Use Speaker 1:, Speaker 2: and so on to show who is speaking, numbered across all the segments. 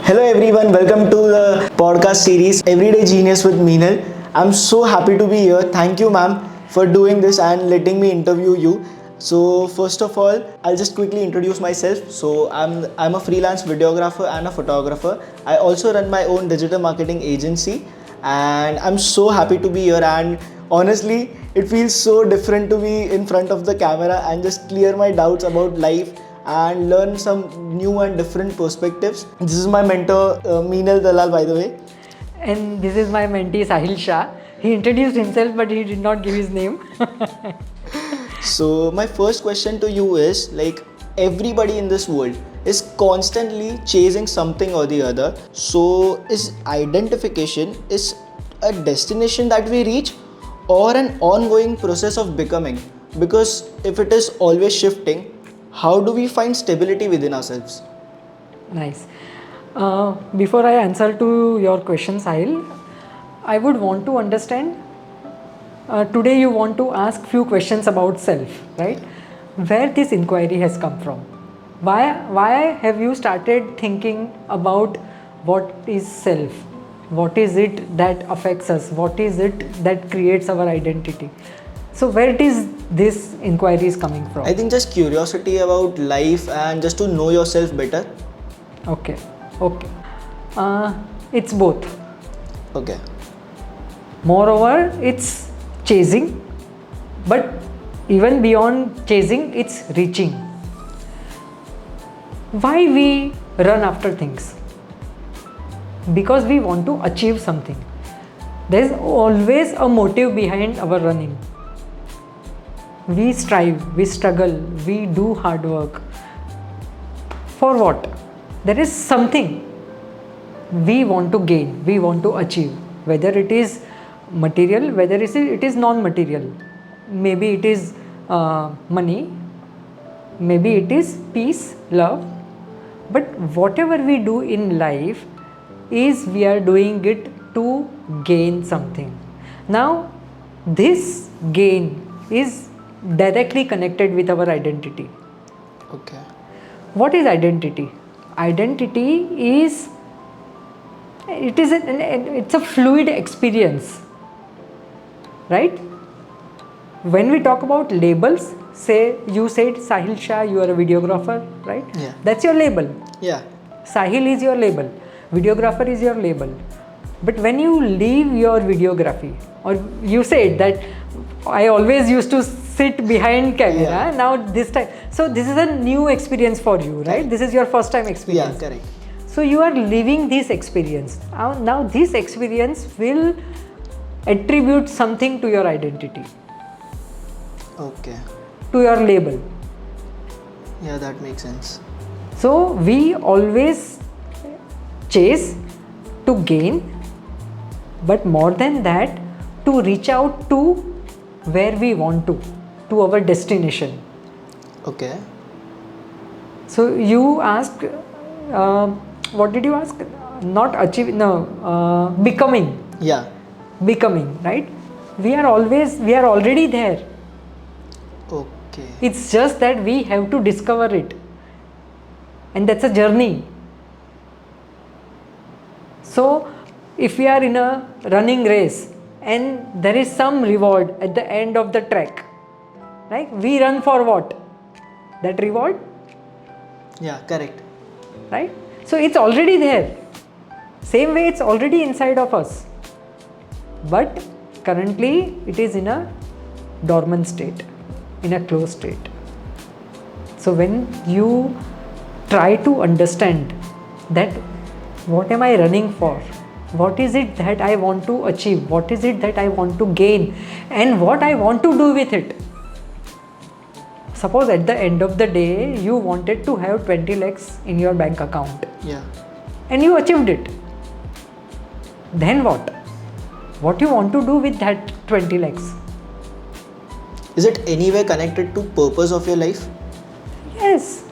Speaker 1: Hello everyone, welcome to the podcast series Everyday Genius with Meenal. I'm so happy to be here. Thank you, ma'am, for doing this and letting me interview you. So first of all, I'll just quickly introduce myself. So I'm a freelance videographer and a photographer. I also run my own digital marketing agency, and I'm so happy to be here. And honestly, it feels so different to be in front of the camera and just clear my doubts about life and learn some new and different perspectives. This is my mentor, Meenal Dalal, by the way.
Speaker 2: And this is my mentee Sahil Shah. He introduced himself, but he did not give his name.
Speaker 1: So, my first question to you is like, everybody in this world is constantly chasing something or the other. So, is identification is a destination that we reach or an ongoing process of becoming? Because if it is always shifting, how do we find stability within ourselves?
Speaker 2: Nice. Before I answer to your question, Sahil, I would want to understand. Today, you want to ask few questions about self, right? Where this inquiry has come from? Why have you started thinking about what is self? What is it that affects us? What is it that creates our identity? So where it is this inquiry is coming from?
Speaker 1: I think just curiosity about life and just to know yourself better.
Speaker 2: Okay. It's both.
Speaker 1: Okay.
Speaker 2: Moreover, it's chasing, but even beyond chasing, it's reaching. Why we run after things? Because we want to achieve something. There's always a motive behind our running. We strive, we struggle, we do hard work. For what? There is something we want to gain, we want to achieve, whether it is material, whether it is non-material. Maybe it is money, maybe it is peace, love. But whatever we do in life is we are doing it to gain something. Now, this gain is directly connected with our identity.
Speaker 1: Okay.
Speaker 2: What is identity? Identity is it's a fluid experience, right? When we talk about labels, say you said Sahil Shah, you are a videographer, right?
Speaker 1: Yeah.
Speaker 2: That's your label.
Speaker 1: Yeah.
Speaker 2: Sahil is your label. Videographer is your label. But when you leave your videography, or you said that I always used to sit behind camera,
Speaker 1: Yeah.
Speaker 2: now this time, so this is a new experience for you, right?
Speaker 1: Correct.
Speaker 2: This is your first time
Speaker 1: Yeah,
Speaker 2: experience.
Speaker 1: correct.
Speaker 2: So you are living this experience. Now this experience will attribute something to your identity,
Speaker 1: Okay.
Speaker 2: to your label.
Speaker 1: Yeah, that makes sense.
Speaker 2: So we always chase to gain, but more than that, to reach out to where we want to our destination.
Speaker 1: Okay.
Speaker 2: So you asked, what did you ask? Not achieve, no, becoming.
Speaker 1: Yeah.
Speaker 2: Becoming, right? We are already there.
Speaker 1: Okay.
Speaker 2: It's just that we have to discover it, and that's a journey. So if we are in a running race and there is some reward at the end of the track, right? We run for what? That reward,
Speaker 1: Yeah, correct.
Speaker 2: right? So it's already there. Same way, it's already inside of us, but currently it is in a dormant state, in a closed state. So when you try to understand that what am I running for, what is it that I want to achieve, what is it that I want to gain, and what I want to do with it. Suppose at the end of the day you wanted to have 20 lakhs in your bank account
Speaker 1: Yeah.
Speaker 2: and you achieved it. Then what? What you want to do with that 20 lakhs?
Speaker 1: Is it anywhere connected to purpose of your life?
Speaker 2: Yes.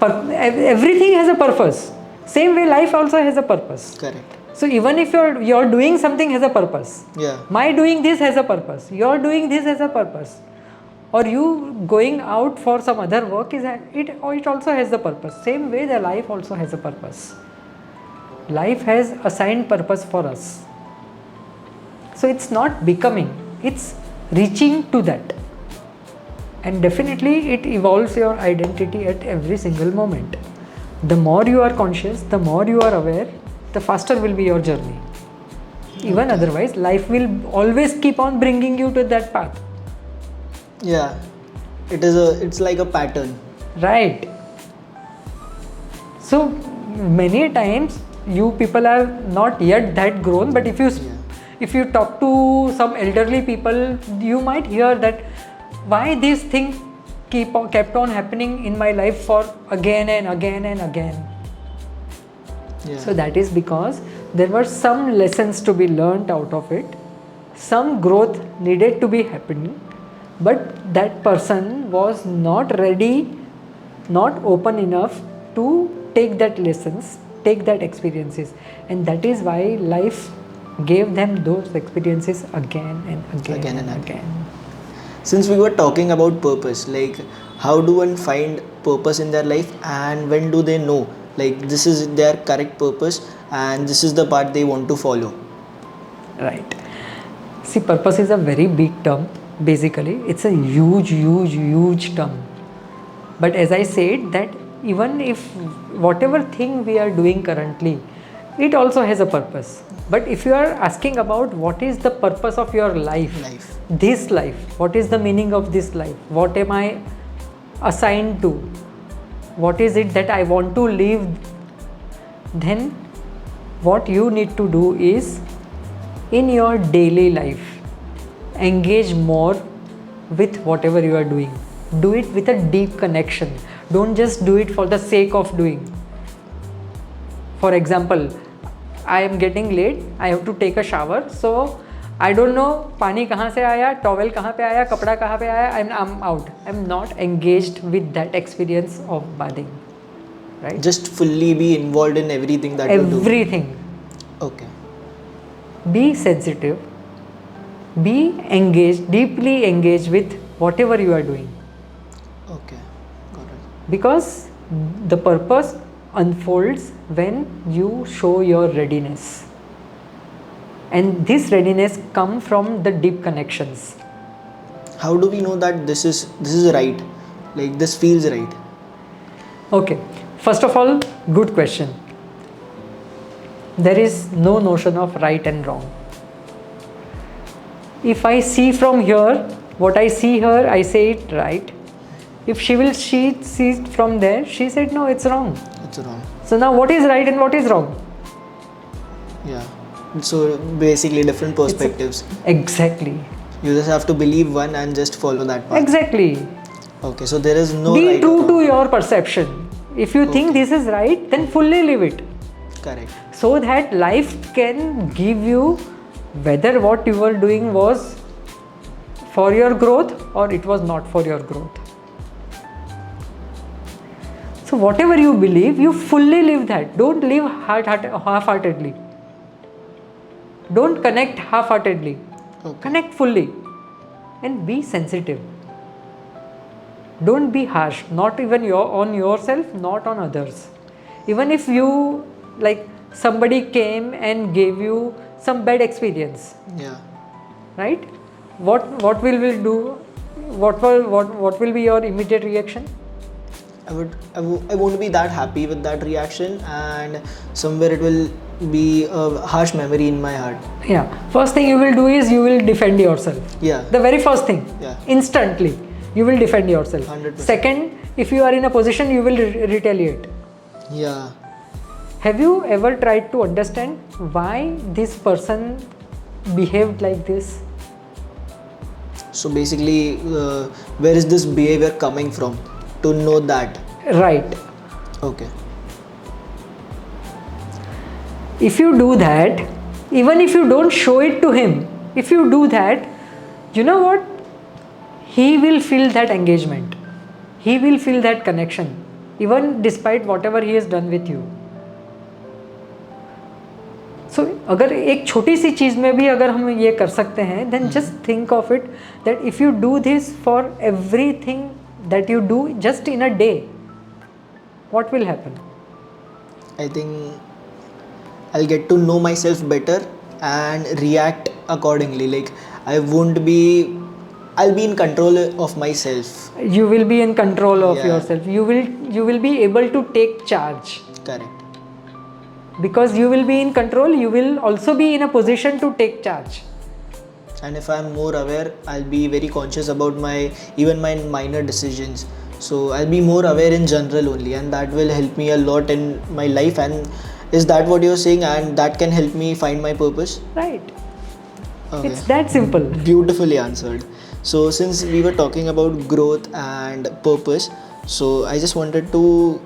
Speaker 2: Everything has a purpose. Same way life also has a purpose.
Speaker 1: Correct.
Speaker 2: So even if you're doing something has a purpose.
Speaker 1: Yeah.
Speaker 2: My doing this has a purpose. Your doing this has a purpose. Or you going out for some other work it also has a purpose. Same way the life also has a purpose. Life has assigned purpose for us. So it's not becoming, it's reaching to that. And definitely it evolves your identity at every single moment. The more you are conscious, the more you are aware, the faster will be your journey. Even otherwise, life will always keep on bringing you to that path.
Speaker 1: Yeah, it's like a pattern.
Speaker 2: Right. So many times you people are not yet that grown, but if you talk to some elderly people, you might hear that why this thing kept on happening in my life for again and again and again.
Speaker 1: Yeah.
Speaker 2: So that is because there were some lessons to be learnt out of it, some growth needed to be happening, but that person was not ready, not open enough to take that lessons, take that experiences, and that is why life gave them those experiences again and again.
Speaker 1: Since we were talking about purpose, like how do one find purpose in their life, and when do they know like this is their correct purpose and this is the path they want to follow?
Speaker 2: Right. See, purpose is a very big term. Basically, it's a huge term. But as I said, that even if whatever thing we are doing currently, it also has a purpose. But if you are asking about what is the purpose of your life, this life, what is the meaning of this life, what am I assigned to, what is it that I want to live, then what you need to do is in your daily life engage more with whatever you are doing. Do it with a deep connection. Don't just do it for the sake of doing. For example, I am getting late, I have to take a shower, so I don't know पानी कहाँ से आया, towel कहाँ पे आया, कपड़ा कहाँ पे आया, I'm out. I'm not engaged with that experience of bathing. Right?
Speaker 1: Just fully be involved in everything that you do.
Speaker 2: Everything.
Speaker 1: Okay.
Speaker 2: Be sensitive. Be engaged, deeply engaged with whatever you are doing.
Speaker 1: Okay. Got it.
Speaker 2: Because the purpose unfolds when you show your readiness. And this readiness comes from the deep connections.
Speaker 1: How do we know that this is right? Like this feels right?
Speaker 2: Okay. First of all, good question. There is no notion of right and wrong. If I see from here, what I see her, I say it right. If she sees it from there, she said no, it's wrong.
Speaker 1: It's wrong.
Speaker 2: So now what is right and what is wrong?
Speaker 1: Yeah. So basically different perspectives.
Speaker 2: Exactly.
Speaker 1: You just have to believe one and just follow that path.
Speaker 2: Exactly.
Speaker 1: Okay, so there is no
Speaker 2: Be
Speaker 1: right
Speaker 2: true
Speaker 1: or
Speaker 2: to
Speaker 1: wrong.
Speaker 2: your perception. If you think this is right, then fully live it.
Speaker 1: Correct.
Speaker 2: So that life can give you whether what you were doing was for your growth or it was not for your growth. So whatever you believe, you fully live that. Don't live half-heartedly. Don't connect half-heartedly.
Speaker 1: Okay.
Speaker 2: Connect fully and be sensitive. Don't be harsh, not even on yourself, not on others. Even if you, like, somebody came and gave you some bad experience,
Speaker 1: Yeah.
Speaker 2: right? What will we do? What will be your immediate reaction?
Speaker 1: I won't be that happy with that reaction, and somewhere it will be a harsh memory in my heart.
Speaker 2: Yeah. First thing you will do is you will defend yourself.
Speaker 1: Yeah.
Speaker 2: The very first thing.
Speaker 1: Yeah.
Speaker 2: Instantly, you will defend yourself.
Speaker 1: 100%.
Speaker 2: Second, if you are in a position, you will retaliate.
Speaker 1: Yeah.
Speaker 2: Have you ever tried to understand why this person behaved like this?
Speaker 1: So basically, where is this behavior coming from? To know that.
Speaker 2: Right.
Speaker 1: Okay.
Speaker 2: If you do that, even if you don't show it to him, if you do that, you know what? He will feel that engagement. He will feel that connection, even despite whatever he has done with you. So अगर एक छोटी सी चीज़ में भी अगर हम ये कर सकते हैं, then just think of it that if you do this for everything that you do just in a day, what will happen?
Speaker 1: I think I'll get to know myself better and react accordingly. Like I won't be, I'll be in control of myself.
Speaker 2: You will be in control of
Speaker 1: Yeah.
Speaker 2: yourself. You will be able to take charge.
Speaker 1: Correct.
Speaker 2: Because you will be in control, you will also be in a position to take charge.
Speaker 1: And if I'm more aware, I'll be very conscious about my even my minor decisions. So I'll be more aware in general only, and that will help me a lot in my life. And is that what you're saying? And that can help me find my purpose?
Speaker 2: Right.
Speaker 1: Okay.
Speaker 2: It's that simple.
Speaker 1: Beautifully answered. So since we were talking about growth and purpose, so I just wanted to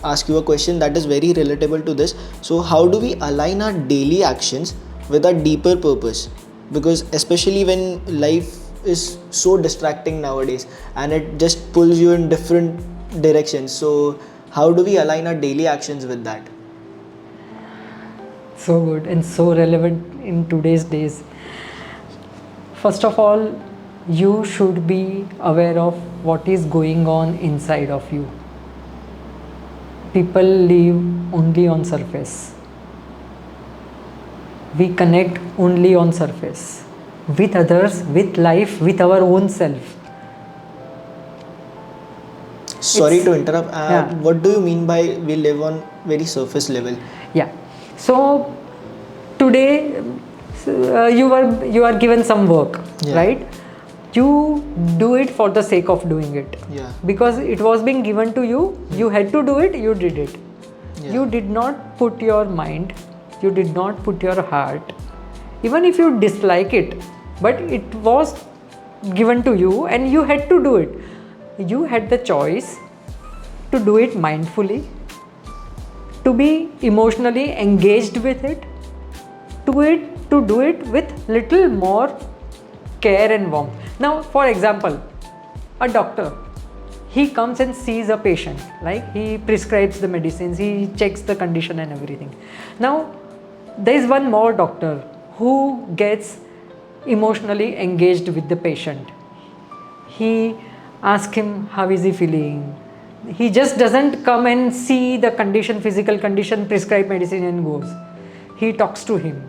Speaker 1: ask you a question that is very relatable to this. So how do we align our daily actions with a deeper purpose? Because especially when life is so distracting nowadays and it just pulls you in different directions. So how do we align our daily actions with that?
Speaker 2: So good and so relevant in today's days. First of all, you should be aware of what is going on inside of you. People live only on surface. We connect only on surface with others, with life, with our own self.
Speaker 1: Sorry to interrupt.
Speaker 2: Yeah.
Speaker 1: What do you mean by we live on very surface level?
Speaker 2: Yeah. So today you are given some work,
Speaker 1: Yeah.
Speaker 2: right? You do it for the sake of doing it.
Speaker 1: Yeah.
Speaker 2: Because it was being given to you, you had to do it, you did it.
Speaker 1: Yeah.
Speaker 2: You did not put your mind, you did not put your heart, even if you dislike it, but it was given to you and you had to do it. You had the choice to do it mindfully, to be emotionally engaged with it, to do it with little more care and warmth. Now, for example, a doctor, he comes and sees a patient, like he prescribes the medicines, he checks the condition and everything. Now, there is one more doctor who gets emotionally engaged with the patient. He asks him how is he feeling. He just doesn't come and see the condition, physical condition, prescribe medicine and goes. He talks to him.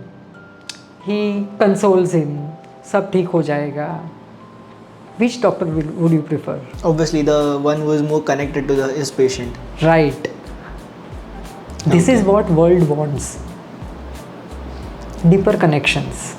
Speaker 2: He consoles him. सब ठीक हो जाएगा. Which doctor would you prefer?
Speaker 1: Obviously, the one who is more connected to his patient.
Speaker 2: Right. This is what world wants. Deeper connections.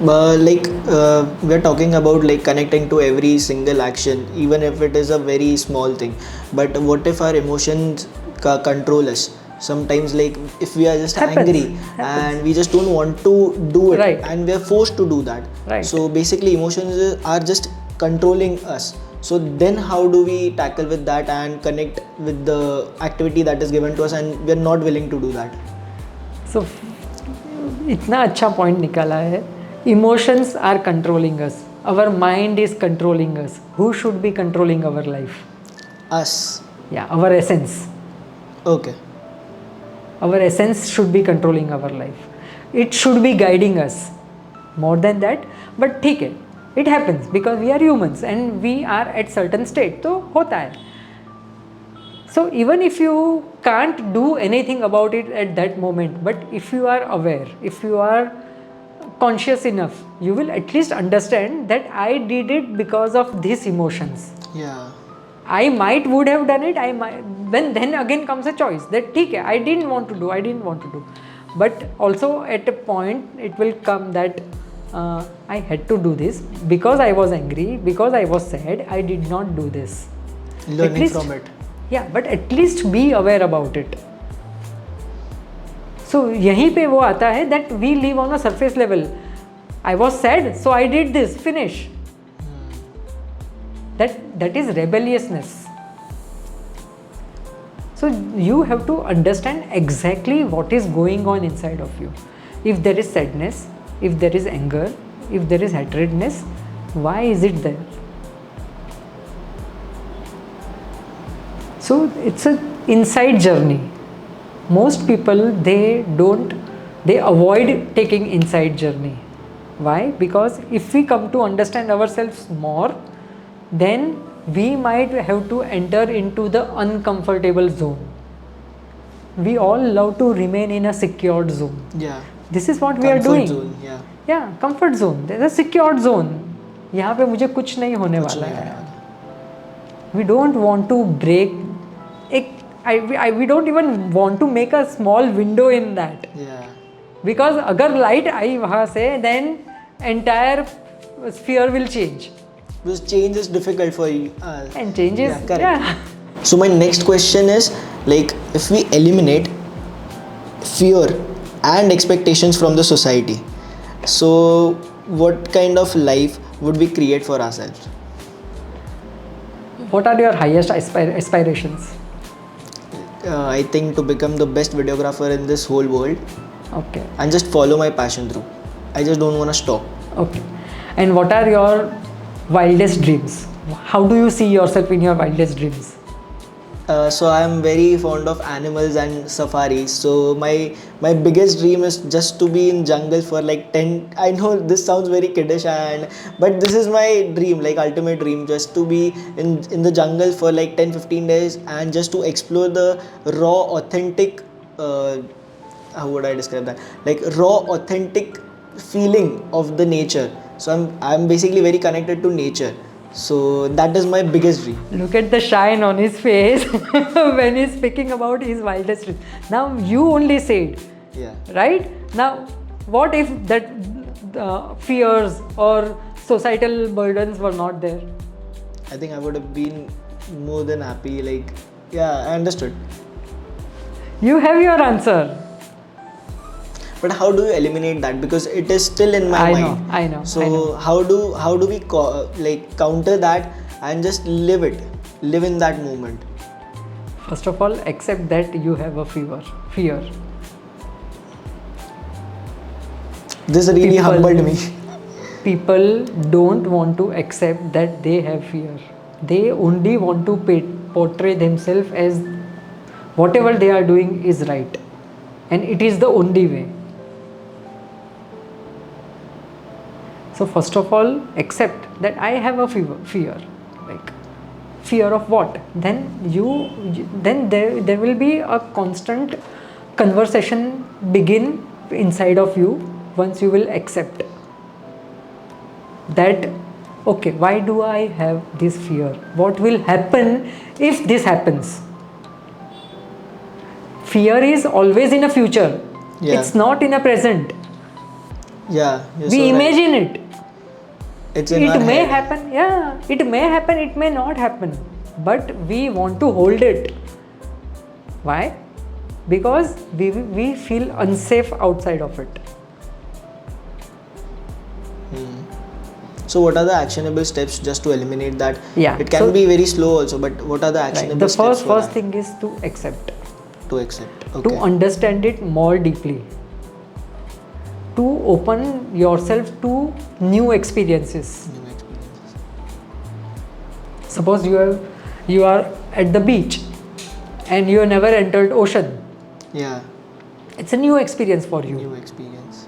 Speaker 1: We are talking about like connecting to every single action, even if it is a very small thing. But what if our emotions control us? Sometimes, like if we are just angry and we just don't want to do it,
Speaker 2: Right.
Speaker 1: and we are forced to do that.
Speaker 2: Right.
Speaker 1: So basically, emotions are just controlling us. So then, how do we tackle with that and connect with the activity that is given to us, and we are not willing to do that?
Speaker 2: So, इतना अच्छा point निकाला है. Emotions are controlling us. Our mind is controlling us. Who should be controlling our life?
Speaker 1: Us.
Speaker 2: Yeah, our essence.
Speaker 1: Okay.
Speaker 2: Our essence should be controlling our life. It should be guiding us. More than that, but ठीक है, it happens because we are humans and we are at certain state. तो होता है. So even if you can't do anything about it at that moment, but if you are aware, if you are conscious enough, you will at least understand that I did it because of these emotions.
Speaker 1: Yeah.
Speaker 2: I would have done it. Then again comes a choice that ठीक है, I didn't want to do. But also at a point it will come that I had to do this because I was angry, because I was sad. I did not do this.
Speaker 1: Learning from it.
Speaker 2: Yeah, but at least be aware about it. So यहीं पे वो आता है that we live on a surface level. I was sad, so I did this. Finish. That is rebelliousness. So you have to understand exactly what is going on inside of you. If there is sadness, if there is anger, if there is hatredness, why is it there? So it's an inside journey. Most people they avoid taking inside journey. Why? Because if we come to understand ourselves more, then we might have to enter into the uncomfortable zone. we all love to remain in a secured zone.
Speaker 1: Yeah.
Speaker 2: This is what we are
Speaker 1: Comfort
Speaker 2: doing.
Speaker 1: zone, yeah.
Speaker 2: Yeah, comfort zone. There's a secured zone. यहाँ पे मुझे कुछ नहीं होने
Speaker 1: कुछ
Speaker 2: वाला
Speaker 1: नहीं
Speaker 2: है.
Speaker 1: होने वाला.
Speaker 2: We don't want to break. We don't even want to make a small window in that.
Speaker 1: Yeah.
Speaker 2: Because अगर light आई वहाँ से, then entire sphere will change.
Speaker 1: Because change is difficult for you.
Speaker 2: And change is,
Speaker 1: Yeah, correct.
Speaker 2: yeah.
Speaker 1: So my next question is, like, if we eliminate fear and expectations from the society, so what kind of life would we create for ourselves?
Speaker 2: What are your highest aspirations?
Speaker 1: I think to become the best videographer in this whole world
Speaker 2: Okay.
Speaker 1: and just follow my passion through. I just don't want to stop.
Speaker 2: Okay. And what are your wildest dreams? How do you see yourself in your wildest dreams?
Speaker 1: So I am very fond of animals and safaris. So my biggest dream is just to be in jungle for like 10. I know this sounds very kiddish, but this is my dream, like ultimate dream, just to be in the jungle for like 10-15 days and just to explore the raw, authentic. How would I describe that? Like raw, authentic feeling of the nature. So I'm basically very connected to nature. So that is my biggest dream.
Speaker 2: Look at the shine on his face when he's speaking about his wildest dreams. Now you only said,
Speaker 1: Yeah.
Speaker 2: right? Now, what if that fears or societal burdens were not there?
Speaker 1: I think I would have been more than happy. Like, yeah, I understood.
Speaker 2: You have your answer.
Speaker 1: But how do you eliminate that? Because it is still in my mind.
Speaker 2: I know.
Speaker 1: So how do we like counter that and just live in that moment?
Speaker 2: First of all, accept that you have a fear.
Speaker 1: This really humbled me.
Speaker 2: People don't want to accept that they have fear. They only want to portray themselves as whatever they are doing is right, and it is the only way. So first of all, accept that I have a fear. Like, fear of what? Then there will be a constant conversation begin inside of you once you will accept that, okay, why do I have this fear? What will happen if this happens? Fear is always in a future.
Speaker 1: Yeah.
Speaker 2: It's not in a present.
Speaker 1: Yeah. You're
Speaker 2: We
Speaker 1: so right.
Speaker 2: imagine it.
Speaker 1: It's in
Speaker 2: It
Speaker 1: our
Speaker 2: may
Speaker 1: head.
Speaker 2: happen, yeah. It may happen, it may not happen. But we want to hold it. Why? Because we feel unsafe outside of it.
Speaker 1: So what are the actionable steps just to eliminate that?
Speaker 2: Yeah,
Speaker 1: It can
Speaker 2: so-
Speaker 1: be very slow also, but what are the
Speaker 2: Right.
Speaker 1: actionable
Speaker 2: The
Speaker 1: steps for
Speaker 2: first
Speaker 1: that?
Speaker 2: thing is to accept,
Speaker 1: To accept.
Speaker 2: to
Speaker 1: Okay.
Speaker 2: understand it more deeply, to open yourself to new experiences.
Speaker 1: New experiences.
Speaker 2: Suppose you are at the beach and you have never entered ocean.
Speaker 1: Yeah.
Speaker 2: It's a new experience for you.
Speaker 1: New experience.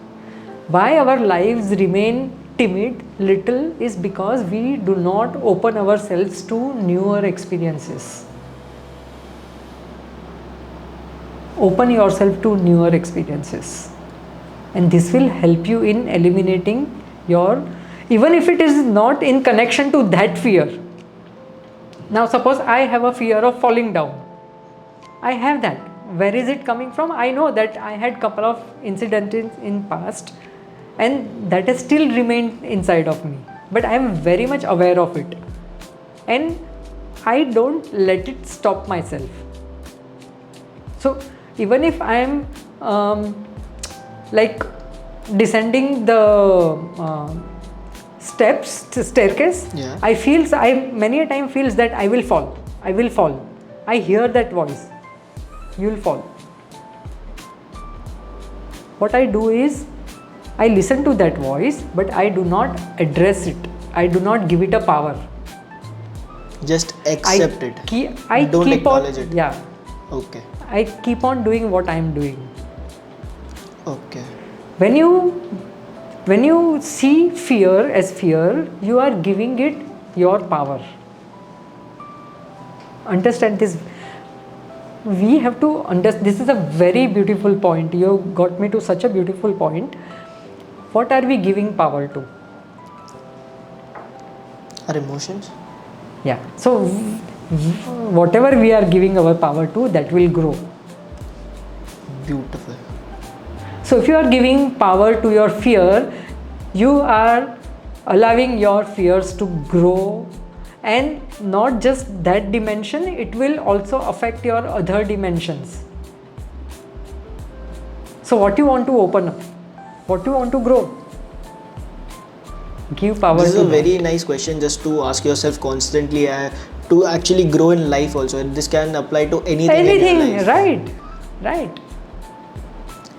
Speaker 2: Why our lives remain timid little is because we do not open ourselves to newer experiences. Open yourself to newer experiences, and this will help you in eliminating your, even if it is not in connection to that fear. Now suppose I have a fear of falling down. I have that. Where is it coming from? I know that I had couple of incidents in past, and that has still remained inside of me, but I am very much aware of it, and I don't let it stop myself. So even if I am like descending the staircase,
Speaker 1: Yeah.
Speaker 2: I many a time feels that I will fall. I hear that voice, you will fall. What I do is I listen to that voice, but I do not address it. I do not give it a power.
Speaker 1: Just accept it.
Speaker 2: I
Speaker 1: Don't
Speaker 2: keep on,
Speaker 1: acknowledge it.
Speaker 2: yeah,
Speaker 1: Okay.
Speaker 2: I keep on doing what I am doing.
Speaker 1: Okay.
Speaker 2: When you see fear as fear, you are giving it your power. Understand this. we have to understand. This is a very beautiful point. You got me to such a beautiful point. What are we giving power to?
Speaker 1: Our emotions.
Speaker 2: Yeah. So whatever we are giving our power to, that will grow.
Speaker 1: Beautiful.
Speaker 2: So if you are giving power to your fear, you are allowing your fears to grow, and not just that dimension, it will also affect your other dimensions. So what you want to open up, what you want to grow, give power
Speaker 1: This is
Speaker 2: to
Speaker 1: a
Speaker 2: that.
Speaker 1: very nice question just to ask yourself constantly, to actually grow in life also. This can apply to anything in your life.
Speaker 2: Right.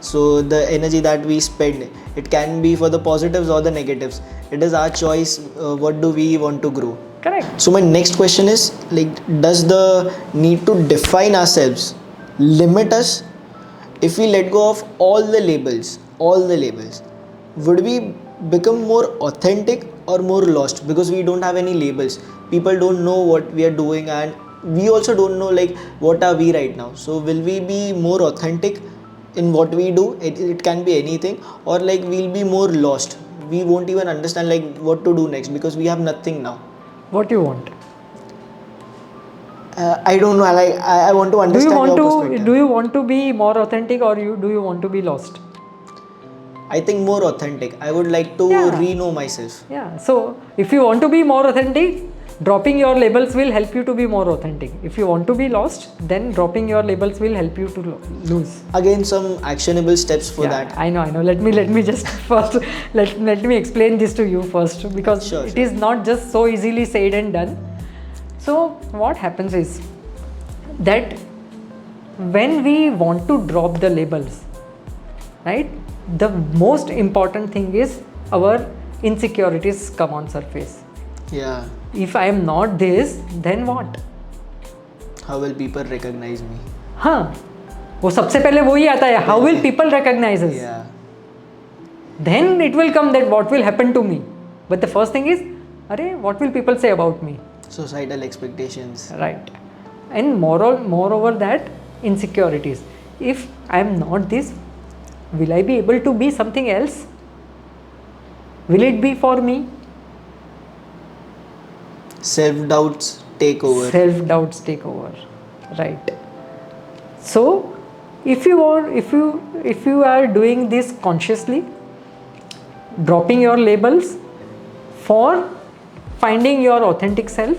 Speaker 1: So the energy that we spend, it can be for the positives or the negatives. It is our choice. What do we want to grow?
Speaker 2: Correct.
Speaker 1: So my next question is, like, does the need to define ourselves limit us? If we let go of all the labels, would we become more authentic or more lost? Because we don't have any labels. People don't know what we are doing, and we also don't know like what are we right now. So will we be more authentic in what we do? It can be anything, or like we'll be more lost. We won't even understand like what to do next because we have nothing now.
Speaker 2: What you want?
Speaker 1: I don't know. I want to understand your perspective.
Speaker 2: Do you want to be more authentic, or do you want to be lost?
Speaker 1: I think more authentic. I would like to
Speaker 2: Yeah.
Speaker 1: re-know myself.
Speaker 2: Yeah. So if you want to be more authentic, dropping your labels will help you to be more authentic. If you want to be lost, then dropping your labels will help you to lose.
Speaker 1: Again, some actionable steps for that.
Speaker 2: I know. Let me just first let me explain this to you first, because
Speaker 1: Sure,
Speaker 2: it
Speaker 1: sure.
Speaker 2: is not just so easily said and done. So what happens is that when we want to drop the labels, right, the most important thing is our insecurities come on surface.
Speaker 1: Yeah.
Speaker 2: If I am not this, then what?
Speaker 1: How will people recognize me?
Speaker 2: हाँ, वो सबसे पहले वही आता है. How will people recognize us?
Speaker 1: Yeah.
Speaker 2: Then it will come that what will happen to me. But the first thing is, अरे, what will people say about me?
Speaker 1: Societal expectations.
Speaker 2: Right. And moreover that, insecurities. If I am not this, will I be able to be something else? Will it be for me?
Speaker 1: Self-doubts take over.
Speaker 2: Self-doubts take over. Right. So if you are doing this consciously, dropping your labels for finding your authentic self,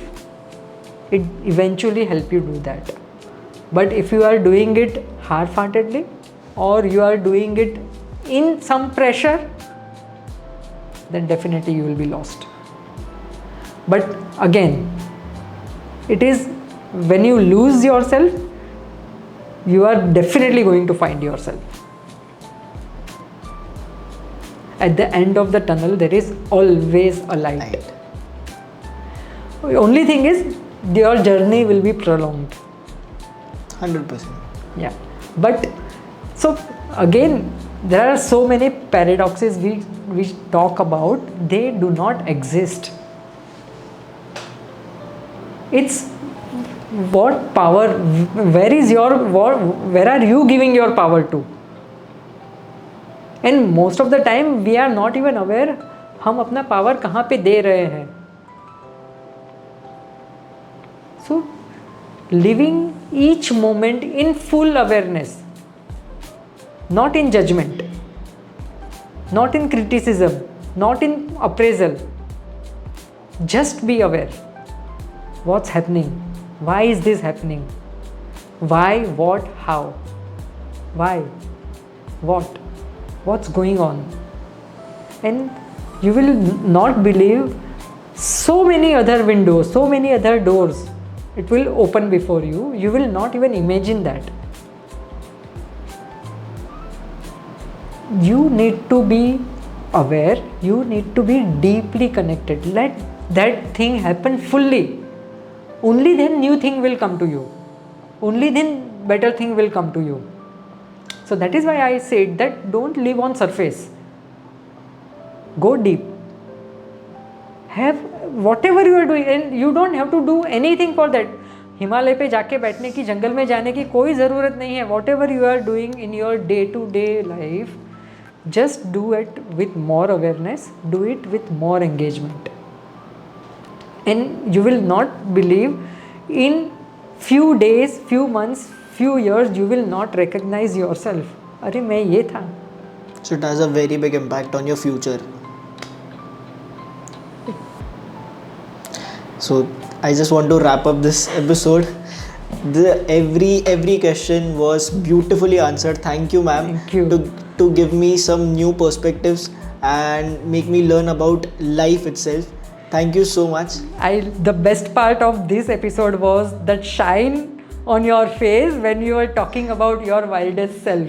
Speaker 2: it eventually help you do that. But if you are doing it half-heartedly, or you are doing it in some pressure, then definitely you will be lost. But again, it is when you lose yourself, you are definitely going to find yourself. At the end of the tunnel, there is always a light. The only thing is, your journey will be prolonged.
Speaker 1: 100%.
Speaker 2: Yeah. But so again, there are so many paradoxes we talk about. They do not exist. It's what power, where are you giving your power to? And most of the time we are not even aware हम अपना power कहाँ पे दे रहे हैं. So living each moment in full awareness, not in judgment, not in criticism, not in appraisal. Just be aware. What's happening? Why is this happening? Why, what, how? Why? What? What's going on? And you will not believe so many other windows, so many other doors it will open before you. You will not even imagine that. You need to be aware, you need to be deeply connected. Let that thing happen fully. Only then new thing will come to you. Only then better thing will come to you. So that is why I said that don't live on surface. Go deep. Have whatever you are doing, and you don't have to do anything for that. Himalaya पे जाके बैठने की, जंगल में जाने की कोई ज़रूरत नहीं है. Whatever you are doing in your day to day life, just do it with more awareness, do it with more engagement, and you will not believe, in few days, few months, few years, you will not recognize yourself. अरे मैं ये था.
Speaker 1: So it has a very big impact on your future. So I just want to wrap up this episode. Every question was beautifully answered. Thank you, ma'am.
Speaker 2: Thank you.
Speaker 1: To give me some new perspectives and make me learn about life itself. Thank you so much.
Speaker 2: The best part of this episode was that shine on your face when you were talking about your wildest self.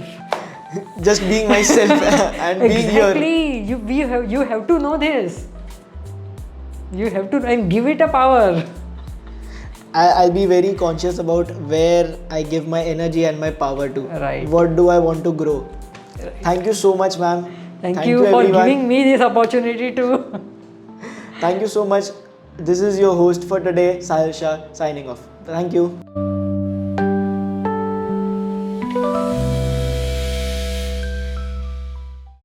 Speaker 1: Just being myself and being here.
Speaker 2: Exactly. You have to know this. You have to, and give it a power.
Speaker 1: I'll be very conscious about where I give my energy and my power to.
Speaker 2: Right.
Speaker 1: What do I want to grow? Thank you so much, ma'am.
Speaker 2: Thank you for
Speaker 1: everyone.
Speaker 2: giving me this opportunity to.
Speaker 1: Thank you so much. This is your host for today, Sahil Shah, signing off. Thank you.